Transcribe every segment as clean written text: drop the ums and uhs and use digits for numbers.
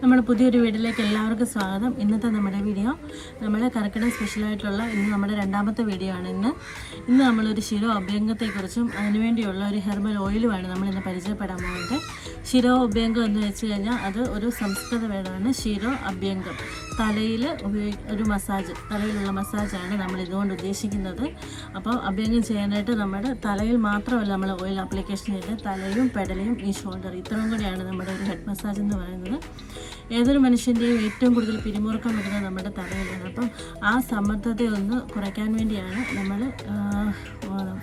നമ്മുടെ പുതിയൊരു വീഡിയോയിലേക്ക് എല്ലാവർക്കും സ്വാഗതം. ഇന്നത്തെ നമ്മുടെ വീഡിയോ നമ്മുടെ കർക്കിടക സ്പെഷ്യലായിട്ടുള്ള ഇന്ന് നമ്മുടെ രണ്ടാമത്തെ വീഡിയോ ആണ്. ഇന്ന് നമ്മളൊരു ശിരോ അഭ്യംഗത്തെക്കുറിച്ചും അതിനുവേണ്ടിയുള്ള ഒരു ഹെർബൽ ഓയിലുമാണ് നമ്മളിന്ന് പരിചയപ്പെടാൻ പോകുന്നത്. ശിരോ അഭ്യംഗം എന്ന് വെച്ച് കഴിഞ്ഞാൽ അത് ഒരു സംസ്കൃത വേർഡാണ്. ശിരോ അഭ്യംഗം, തലയിൽ ഒരു മസാജ്, തലയിലുള്ള മസാജാണ് നമ്മൾ ഇതുകൊണ്ട് ഉദ്ദേശിക്കുന്നത്. അപ്പോൾ അഭ്യംഗം ചെയ്യാനായിട്ട് നമ്മുടെ തലയിൽ മാത്രമല്ല നമ്മൾ ഓയിൽ ആപ്ലിക്കേഷൻ ചെയ്ത് തലയും പെടലയും ഈ ഷോൾഡർ ഇത്രയും കൂടിയാണ് നമ്മുടെ ഒരു ഹെഡ് മസാജ് എന്ന് പറയുന്നത്. ഏതൊരു മനുഷ്യൻ്റെയും ഏറ്റവും കൂടുതൽ പിരിമുറുക്കം വരുന്നത് നമ്മുടെ തലയിലാണ്. അപ്പം ആ സമ്മർദ്ദത്തെ ഒന്ന് കുറയ്ക്കാൻ വേണ്ടിയാണ് നമ്മൾ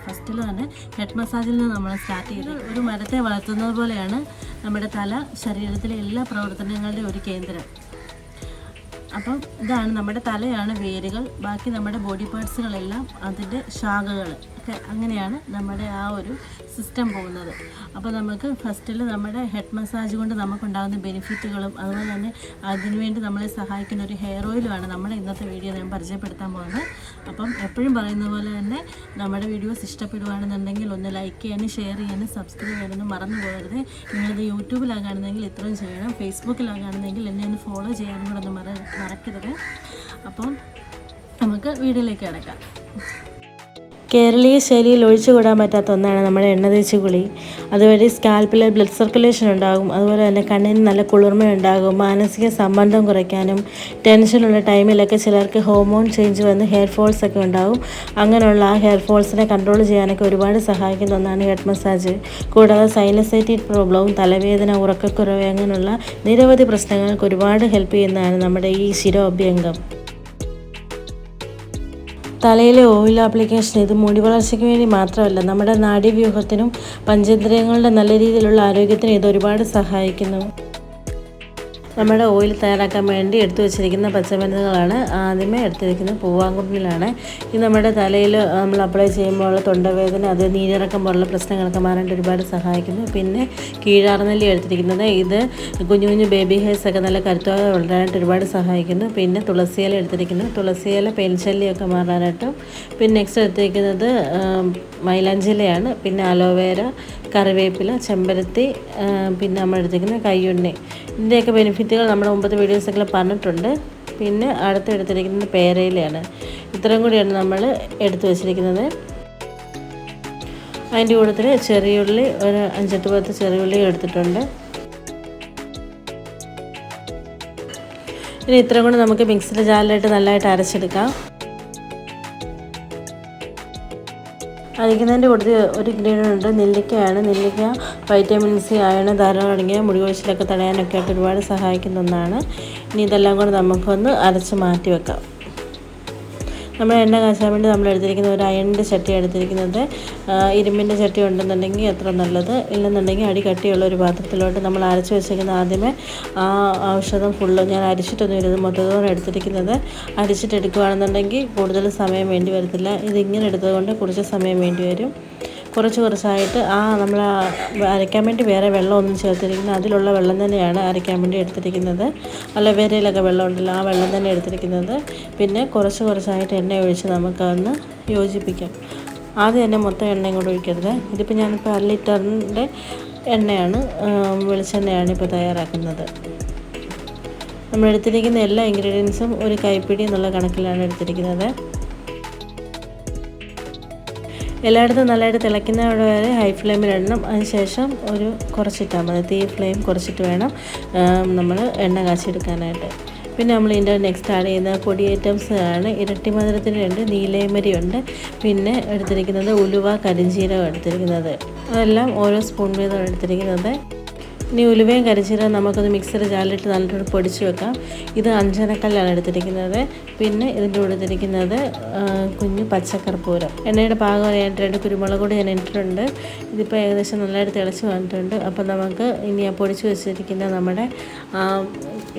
ഫസ്റ്റിൽ തന്നെ ഹെഡ് മസാജിൽ നിന്ന് നമ്മൾ സ്റ്റാർട്ട് ചെയ്തത്. ഒരു മരത്തെ വളർത്തുന്നത് പോലെയാണ് നമ്മുടെ തല ശരീരത്തിലെ എല്ലാ പ്രവർത്തനങ്ങളുടെയും ഒരു കേന്ദ്രം. അപ്പം ഇതാണ് നമ്മുടെ തലയാണ് വേരുകൾ, ബാക്കി നമ്മുടെ ബോഡി പാർട്സുകളെല്ലാം അതിൻ്റെ ശാഖകൾ ഒക്കെ, അങ്ങനെയാണ് നമ്മുടെ ആ ഒരു സിസ്റ്റം പോകുന്നത്. അപ്പോൾ നമുക്ക് ഫസ്റ്റിൽ നമ്മുടെ ഹെഡ് മസാജ് കൊണ്ട് നമുക്കുണ്ടാകുന്ന ബെനിഫിറ്റുകളും അതുപോലെ തന്നെ അതിനുവേണ്ടി നമ്മളെ സഹായിക്കുന്ന ഒരു ഹെയർ ഓയിലുമാണ് നമ്മുടെ ഇന്നത്തെ വീഡിയോ ഞാൻ പരിചയപ്പെടുത്താൻ പോകുന്നത്. അപ്പം എപ്പോഴും പറയുന്ന പോലെ തന്നെ നമ്മുടെ വീഡിയോസ് ഇഷ്ടപ്പെടുകയാണെന്നുണ്ടെങ്കിൽ ഒന്ന് ലൈക്ക് ചെയ്യാനും ഷെയർ ചെയ്യാനും സബ്സ്ക്രൈബ് ചെയ്യാനൊന്നും മറന്നു പോകരുത്. നിങ്ങളിത് യൂട്യൂബിലാണ് കാണുന്നതെങ്കിൽ ഇത്രയും ചെയ്യണം, ഫേസ്ബുക്കിലാണ് കാണുന്നതെങ്കിൽ എന്നെ ഒന്ന് ഫോളോ ചെയ്യാനും കൂടെ ഒന്ന് മറക്കരുത്. അപ്പം നമുക്ക് വീഡിയോയിലേക്ക് കിടക്കാം. കേരളീയ ശൈലിയിൽ ഒഴിച്ചുകൂടാൻ പറ്റാത്ത ഒന്നാണ് നമ്മുടെ എണ്ണ തേച്ച് കുളി. അതുവഴി സ്കാൽപ്പിൽ ബ്ലഡ് സർക്കുലേഷൻ ഉണ്ടാകും, അതുപോലെ തന്നെ കണ്ണിന് നല്ല കുളിർമയുണ്ടാകും. മാനസിക സമ്മർദ്ദം കുറയ്ക്കാനും ടെൻഷനുള്ള ടൈമിലൊക്കെ ചിലർക്ക് ഹോർമോൺ ചേഞ്ച് വന്ന് ഹെയർ ഫോൾസ് ഒക്കെ ഉണ്ടാകും. അങ്ങനെയുള്ള ആ ഹെയർ ഫോൾസിനെ കൺട്രോൾ ചെയ്യാനൊക്കെ ഒരുപാട് സഹായിക്കുന്ന ഒന്നാണ് ഹെഡ് മസാജ്. കൂടാതെ സൈനസൈറ്റിസ് പ്രോബ്ലവും തലവേദന, ഉറക്കക്കുറവ് അങ്ങനെയുള്ള നിരവധി പ്രശ്നങ്ങൾക്ക് ഒരുപാട് ഹെൽപ്പ് ചെയ്യുന്നതാണ് നമ്മുടെ ഈ ശിരോ അഭ്യംഗം. തലയിലെ ഓയിൽ ആപ്ലിക്കേഷൻ ഇത് മുടി വളർച്ചയ്ക്ക് വേണ്ടി മാത്രമല്ല, നമ്മുടെ നാഡീവ്യൂഹത്തിനും പഞ്ചേന്ദ്രിയങ്ങളുടെ നല്ല രീതിയിലുള്ള ആരോഗ്യത്തിനും ഇത് ഒരുപാട് സഹായിക്കുന്നു. നമ്മുടെ ഓയിൽ തയ്യാറാക്കാൻ വേണ്ടി എടുത്തു വെച്ചിരിക്കുന്ന പച്ചമരുന്നുകളാണ്. ആദ്യമേ എടുത്തിരിക്കുന്നത് പൂവാങ്കുരുന്നിലാണ്. ഇത് നമ്മുടെ തലയിൽ നമ്മൾ അപ്ലൈ ചെയ്യുമ്പോൾ തൊണ്ടവേദന, അത് നീരിറക്കം പോലുള്ള പ്രശ്നങ്ങളൊക്കെ മാറാനായിട്ട് ഒരുപാട് സഹായിക്കുന്നു. പിന്നെ കീഴാർനെല്ലി എടുത്തിരിക്കുന്നത്, ഇത് കുഞ്ഞു കുഞ്ഞു ബേബി ഹെയർസ് ഒക്കെ നല്ല കരുത്തോടെ വളരാനായിട്ട് ഒരുപാട് സഹായിക്കുന്നു. പിന്നെ തുളസിയില എടുത്തിരിക്കുന്നു, തുളസിയില പെൻശല്യമൊക്കെ മാറാനായിട്ടും. പിന്നെ നെക്സ്റ്റ് എടുത്തിരിക്കുന്നത് മൈലാഞ്ചിലയാണ്. പിന്നെ അലോവേര, കറിവേപ്പില, ചെമ്പരത്തി, പിന്നെ നമ്മൾ എടുത്തിരിക്കുന്ന കയ്യുണ്ണി. ഇതിൻ്റെയൊക്കെ ബെനിഫിറ്റുകൾ നമ്മുടെ മുമ്പത്തെ വീഡിയോസൊക്കെ പറഞ്ഞിട്ടുണ്ട്. പിന്നെ എടുത്തിരിക്കുന്നത് പേരയിലയാണ്. ഇത്രയും കൂടിയാണ് നമ്മൾ എടുത്തു വച്ചിരിക്കുന്നത്. അതിൻ്റെ കൂട്ടത്തിൽ ചെറിയുള്ളി ഒരു 5-10 ചെറിയുള്ളി എടുത്തിട്ടുണ്ട്. ഇനി ഇത്രയും കൂടി നമുക്ക് മിക്സിയുടെ ജാറിലായിട്ട് നല്ലതായിട്ട് അരച്ചെടുക്കാം. അരയ്ക്കുന്നതിൻ്റെ കൂട്ടത്തിൽ ഒരു ഇൻഗ്രീഡിയൻ്റ് ഉണ്ട്, നെല്ലിക്കയാണ്. നെല്ലിക്ക വൈറ്റമിൻ സി, അയൺ ധാരാളം അടങ്ങിയ മുടി കൊഴിച്ചിലൊക്കെ തടയാനൊക്കെ ആയിട്ട് ഒരുപാട് സഹായിക്കുന്ന ഒന്നാണ്. ഇനി ഇതെല്ലാം കൂടെ നമുക്കൊന്ന് അരച്ച് മാറ്റി വെക്കാം. നമ്മൾ എണ്ണ കാച്ചാൻ വേണ്ടി നമ്മൾ എടുത്തിരിക്കുന്ന ഒരു അയണിൻ്റെ ചട്ടി എടുത്തിരിക്കുന്നത്. ഇരുമ്പിൻ്റെ ചട്ടി ഉണ്ടെന്നുണ്ടെങ്കിൽ അത്ര നല്ലത്, ഇല്ലെന്നുണ്ടെങ്കിൽ അടി കട്ടിയുള്ള ഒരു പാത്രത്തിലോട്ട് നമ്മൾ അരച്ച് വെച്ചിരിക്കുന്ന ആദ്യമേ ആ ഔഷധം ഫുള്ള്, ഞാൻ അരിച്ചിട്ടൊന്നും ഇരുന്ന് മൊത്തത്തോടെ എടുത്തിരിക്കുന്നത്. അരിച്ചിട്ടെടുക്കുകയാണെന്നുണ്ടെങ്കിൽ കൂടുതൽ സമയം വേണ്ടി വരത്തില്ല. ഇതിങ്ങനെ എടുത്തതുകൊണ്ട് കുറച്ച് സമയം വേണ്ടി വരും. കുറച്ചായിട്ട് നമ്മൾ അരയ്ക്കാൻ വേണ്ടി വേറെ വെള്ളമൊന്നും ചേർത്തിരിക്കുന്നത്, അതിലുള്ള വെള്ളം തന്നെയാണ് അരയ്ക്കാൻ വേണ്ടി എടുത്തിരിക്കുന്നത്. അലോവേരയിലൊക്കെ വെള്ളം ഉണ്ടല്ലോ, ആ വെള്ളം തന്നെ എടുത്തിരിക്കുന്നത്. പിന്നെ കുറച്ചായിട്ട് എണ്ണ ഒഴിച്ച് നമുക്കതൊന്ന് യോജിപ്പിക്കാം. ആദ്യം തന്നെ മൊത്തം എണ്ണയും കൂടെ ഒഴിക്കരുത്. ഇതിപ്പോൾ ഞാനിപ്പോൾ 1 ലിറ്ററിൻ്റെ എണ്ണയാണ്, വെളിച്ചെണ്ണയാണ് ഇപ്പോൾ തയ്യാറാക്കുന്നത്. നമ്മൾ എടുത്തിരിക്കുന്ന എല്ലാ ഇൻഗ്രീഡിയൻസും ഒരു കൈപ്പിടി എന്നുള്ള കണക്കിലാണ് എടുത്തിരിക്കുന്നത്. എല്ലായിടത്തും നല്ലതായിട്ട് തിളയ്ക്കുന്നവിടെ വരെ ഹൈ ഫ്ലെയിമിൽ ഇടണം. അതിനുശേഷം കുറച്ചിട്ടാൽ മതി, തീ ഫ്ലെയിം കുറച്ചിട്ട് വേണം നമ്മൾ എണ്ണ കാച്ചിയെടുക്കാനായിട്ട്. പിന്നെ നമ്മൾ ഇതിൻ്റെ നെക്സ്റ്റ് ആഡ് ചെയ്യുന്ന പൊടി ഐറ്റംസ് ആണ്. ഇരട്ടി മധുരത്തിനുണ്ട്, നീലയമരിയുണ്ട്, പിന്നെ എടുത്തിരിക്കുന്നത് ഉലുവ, കരിഞ്ജീരകം എടുത്തിരിക്കുന്നത്. അതെല്ലാം ഓരോ സ്പൂൺ വീതം എടുത്തിരിക്കുന്നത്. ഇനി ഉലുവയും കരിഞ്ചീരകം നമുക്കൊന്ന് മിക്സിയുടെ ജാറിലിട്ട് നല്ലോണം പൊടിച്ച് വെക്കാം. ഇത് 5 അണക്കല്ലാണ് എടുത്തിരിക്കുന്നത്. പിന്നെ ഇതിൻ്റെ കൂടെ എടുത്തിരിക്കുന്നത് കുഞ്ഞു പച്ചക്കർപ്പൂരം. എണ്ണയുടെ പാകം അറിയാനായിട്ട് 2 കുരുമുളക് കൂടി ഞാൻ ഇട്ടിട്ടുണ്ട്. ഇതിപ്പോൾ ഏകദേശം നല്ലതായിട്ട് തിളച്ച് വന്നിട്ടുണ്ട്. അപ്പോൾ നമുക്ക് ഇനി ആ പൊടിച്ച് വെച്ചിരിക്കുന്ന നമ്മുടെ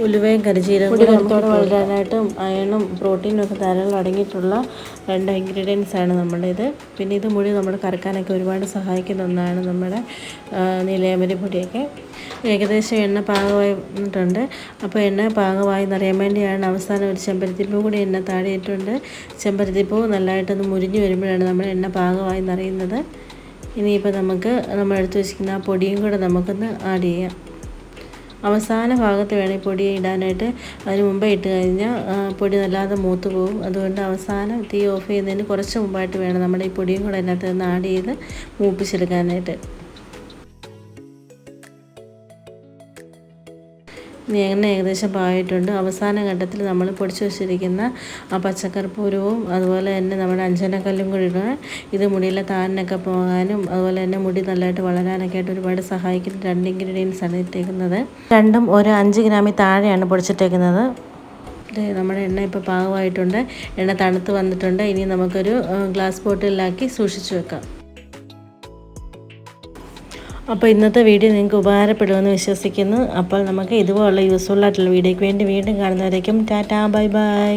ഉലുവയും കരിഞ്ചീരകം കൂടി വളരാനായിട്ടും അയണും പ്രോട്ടീനും ഒക്കെ ധാരാളം അടങ്ങിയിട്ടുള്ള 2 ഇൻഗ്രീഡിയൻസ് ആണ് നമ്മുടെ ഇത്. പിന്നെ ഇത് മുഴുവൻ നമ്മൾ കറക്കാനൊക്കെ ഒരുപാട് സഹായിക്കുന്ന ഒന്നാണ് നമ്മുടെ നീലയമരി പൊടിയൊക്കെ. ഏകദേശം എണ്ണ പാകമായിട്ടുണ്ട്. അപ്പോൾ എണ്ണ പാകമായി എന്നറിയാൻ വേണ്ടിയാണ് അവസാനം ഒരു ചെമ്പരത്തിപ്പൂ കൂടി എണ്ണ താഴെയിട്ടുണ്ട്. ചെമ്പരത്തിപ്പൂ നല്ലതായിട്ടൊന്ന് മുരിഞ്ഞ് വരുമ്പോഴാണ് നമ്മൾ എണ്ണ പാകമായി എന്നറിയുന്നത്. ഇനിയിപ്പോൾ നമുക്ക് നമ്മൾ എടുത്ത് വെച്ചിരിക്കുന്ന ആ പൊടിയും കൂടെ നമുക്കൊന്ന് ആഡ് ചെയ്യാം. അവസാന ഭാഗത്ത് വേണം ഈ പൊടി ഇടാനായിട്ട്. അതിന് മുമ്പേ ഇട്ട് കഴിഞ്ഞാൽ പൊടി നല്ലാതെ മൂത്ത് പോകും. അതുകൊണ്ട് അവസാനം തീ ഓഫ് ചെയ്യുന്നതിന് കുറച്ച് മുമ്പായിട്ട് വേണം നമ്മുടെ ഈ പൊടിയും കൂടെ അതിനകത്ത് നിന്ന് ആഡ് ചെയ്ത് മൂപ്പിച്ചെടുക്കാനായിട്ട്. എണ്ണ ഏകദേശം പാകമായിട്ടുണ്ട്. അവസാന ഘട്ടത്തിൽ നമ്മൾ പൊടിച്ച് വെച്ചിരിക്കുന്ന ആ പച്ചക്കർപ്പൂരവും അതുപോലെ തന്നെ നമ്മുടെ അഞ്ചനക്കല്ലും കൂടി ഇടുക. ഇത് മുടിയിലെ താരനൊക്കെ പോകാനും അതുപോലെ തന്നെ മുടി നല്ലതായിട്ട് വളരാനൊക്കെ ആയിട്ട് ഒരുപാട് സഹായിക്കുന്ന 2 ഇൻഗ്രീഡിയൻസ് ആണ് ഇട്ടേക്കുന്നത്. രണ്ടും ഒരു 5 ഗ്രാമിൽ താഴെയാണ് പൊടിച്ചിട്ടേക്കുന്നത്. നമ്മുടെ എണ്ണ ഇപ്പോൾ പാകമായിട്ടുണ്ട്. എണ്ണ തണുത്ത് വന്നിട്ടുണ്ട്. ഇനി നമുക്കൊരു ഗ്ലാസ് ബോട്ടിലാക്കി സൂക്ഷിച്ചു വെക്കാം. അപ്പോൾ ഇന്നത്തെ വീഡിയോ നിങ്ങൾക്ക് ഉപകാരപ്പെടുമെന്ന് വിശ്വസിക്കുന്നു. അപ്പോൾ നമുക്ക് ഇതുപോലുള്ള യൂസ്ഫുൾ ആയിട്ടുള്ള വീഡിയോയ്ക്ക് വേണ്ടി വീണ്ടും കാണുന്നവരേക്കും ടാറ്റാ ബൈ ബൈ.